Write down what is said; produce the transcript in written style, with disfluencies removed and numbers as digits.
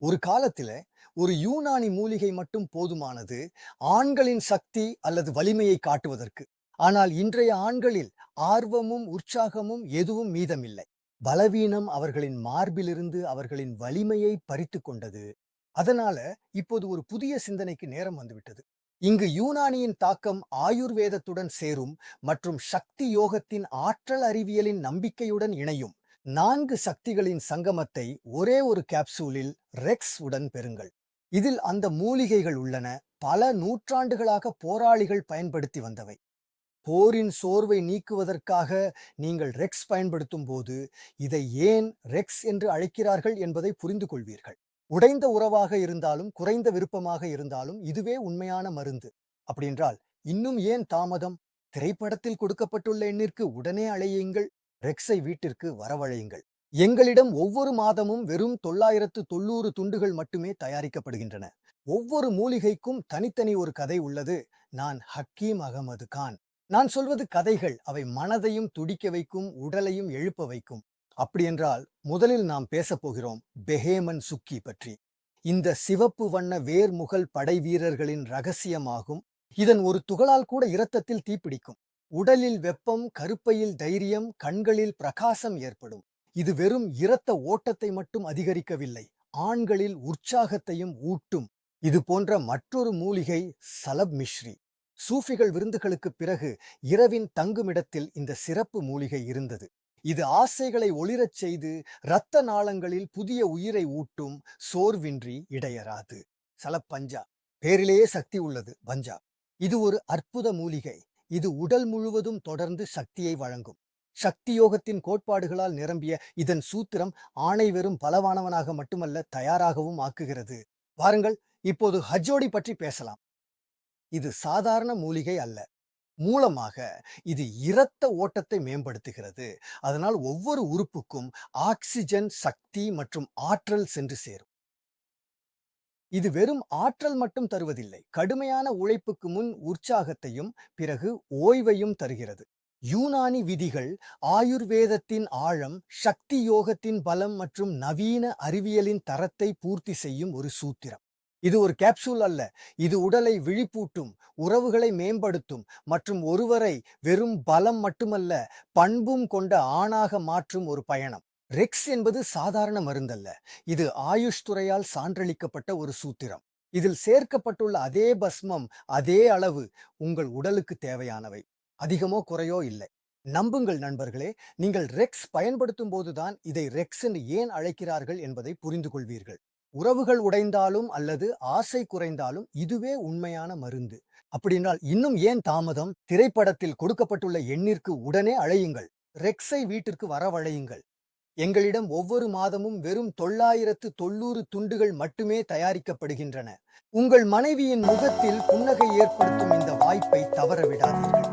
ஒரு காலத்தில ஒரு யூனானி மூலிகை மட்டும் போதுமானது ஆண்களின் சக்தி அல்லது வலிமையை காட்டுவதற்கு. ஆனால் இன்றைய ஆண்களில் ஆர்வமும் உற்சாகமும் எதுவும் மீதமில்லை. பலவீனம் அவர்களின் மார்பிலிருந்து அவர்களின் வலிமையை பறித்துக் கொண்டது. அதனால இப்போது ஒரு புதிய சிந்தனைக்கு நேரம் வந்துவிட்டது. இங்கு யூனானியின் தாக்கம் ஆயுர்வேதத்துடன் சேரும் மற்றும் சக்தி யோகத்தின் ஆற்றல் அறிவியலின் நம்பிக்கையுடன் இணையும். 4 சக்திகளின் சங்கமத்தை ஒரே ஒரு கேப்சூலில் ரெக்ஸ் உடன் பெறுங்கள். இதில் அந்த மூலிகைகள் உள்ளன. பல நூற்றாண்டுகளாக போராளிகள் பயன்படுத்தி வந்தவை. போரின் சோர்வை நீக்குவதற்காக நீங்கள் ரெக்ஸ் பயன்படுத்தும் போது இதை ஏன் ரெக்ஸ் என்று அழைக்கிறார்கள் என்பதை புரிந்து கொள்வீர்கள். உடைந்த உறவாக இருந்தாலும் குறைந்த விருப்பமாக இருந்தாலும் இதுவே உண்மையான மருந்து. அப்படியென்றால் இன்னும் ஏன் தாமதம்? திரைப்படத்தில் கொடுக்கப்பட்டுள்ள எண்ணிற்கு உடனே அழையுங்கள். ரெக்ஸை வீட்டிற்கு வரவழையுங்கள். எங்களிடம் ஒவ்வொரு மாதமும் வெறும் 990 துண்டுகள் மட்டுமே தயாரிக்கப்படுகின்றன. ஒவ்வொரு மூலிகைக்கும் தனித்தனி ஒரு கதை உள்ளது. நான் ஹக்கீம் அகமது கான். நான் சொல்வது கதைகள். அவை மனதையும் துடிக்க வைக்கும், உடலையும் எழுப்ப வைக்கும். அப்படியென்றால் முதலில் நாம் பேசப் போகிறோம் பெஹேமன் சுக்கி பற்றி. இந்த சிவப்பு வண்ண வேர்முகல் படை வீரர்களின் ரகசியமாகும். இதன் ஒரு துகளால் கூட இரத்தத்தில் தீப்பிடிக்கும். உடலில் வெப்பம், கருப்பையில் தைரியம், கண்களில் பிரகாசம் ஏற்படும். இது வெறும் இரத்த ஓட்டத்தை மட்டும் அதிகரிக்கவில்லை, ஆண்களில் உற்சாகத்தையும் ஊட்டும். இது போன்ற மற்றொரு மூலிகை சலப் மிஸ்ரி. சூஃபிகள் விருந்துகளுக்கு பிறகு இரவின் தங்குமிடத்தில் இந்த சிறப்பு மூலிகை இருந்தது. இது ஆசைகளை ஒளிரச் செய்து இரத்த நாளங்களில் புதிய உயிரை ஊட்டும். சோர்வின்றி இடையறாது. சலப் பஞ்சா, பேரிலேயே சக்தி உள்ளது. பஞ்சா இது ஒரு அற்புத மூலிகை. இது உடல் முழுவதும் தொடர்ந்து சக்தியை வழங்கும். சக்தி யோகத்தின் கோட்பாடுகளால் நிரம்பிய இதன் சூத்திரம் ஆணை வெறும் பலவானவனாக மட்டுமல்ல, தயாராகவும் ஆக்குகிறது. வாருங்கள், இப்போது ஹஜோடி பற்றி பேசலாம். இது சாதாரண மூலிகை அல்ல. மூலமாக இது இரத்த ஓட்டத்தை மேம்படுத்துகிறது. அதனால் ஒவ்வொரு உறுப்புக்கும் ஆக்சிஜன், சக்தி மற்றும் ஆற்றல் சென்று சேரும். இது வெறும் ஆற்றல் மட்டும் தருவதில்லை, கடுமையான உழைப்புக்கு முன் உற்சாகத்தையும் பிறகு ஓய்வையும் தருகிறது. யூனானி விதிகள், ஆயுர்வேதத்தின் ஆழம், சக்தி யோகத்தின் பலம் மற்றும் நவீன அறிவியலின் தரத்தை பூர்த்தி செய்யும் ஒரு சூத்திரம். இது ஒரு கேப்சூல் அல்ல. இது உடலை விழிப்பூட்டும், உறவுகளை மேம்படுத்தும் மற்றும் ஒருவரை வெறும் பலம் மட்டுமல்ல, பண்பும் கொண்ட ஆணாக மாற்றும் ஒரு பயணம். ரெக்ஸ் என்பது சாதாரண மருந்தல்ல. இது ஆயுஷ் துறையால் சான்றளிக்கப்பட்ட ஒரு சூத்திரம். இதில் சேர்க்கப்பட்டுள்ள அதே பஸ்மம், அதே அளவு உங்கள் உடலுக்கு தேவையானவை. அதிகமோ குறையோ இல்லை. நம்புங்கள் நண்பர்களே, நீங்கள் ரெக்ஸ் பயன்படுத்தும் போதுதான் இதை ரெக்ஸ் என்று ஏன் அழைக்கிறார்கள் என்பதை புரிந்து கொள்வீர்கள். உறவுகள் உடைந்தாலும் அல்லது ஆசை குறைந்தாலும் இதுவே உண்மையான மருந்து. அப்படின்னால் இன்னும் ஏன் தாமதம்? திரைப்படத்தில் கொடுக்கப்பட்டுள்ள எண்ணிற்கு உடனே அழையுங்கள். ரெக்ஸை வீட்டிற்கு வரவழையுங்கள். எங்களிடம் ஒவ்வொரு மாதமும் வெறும் 990 துண்டுகள் மட்டுமே தயாரிக்கப்படுகின்றன. உங்கள் மனைவியின் முகத்தில் புன்னகை ஏற்படுத்தும் இந்த வாய்ப்பை தவற விடாதீர்கள்.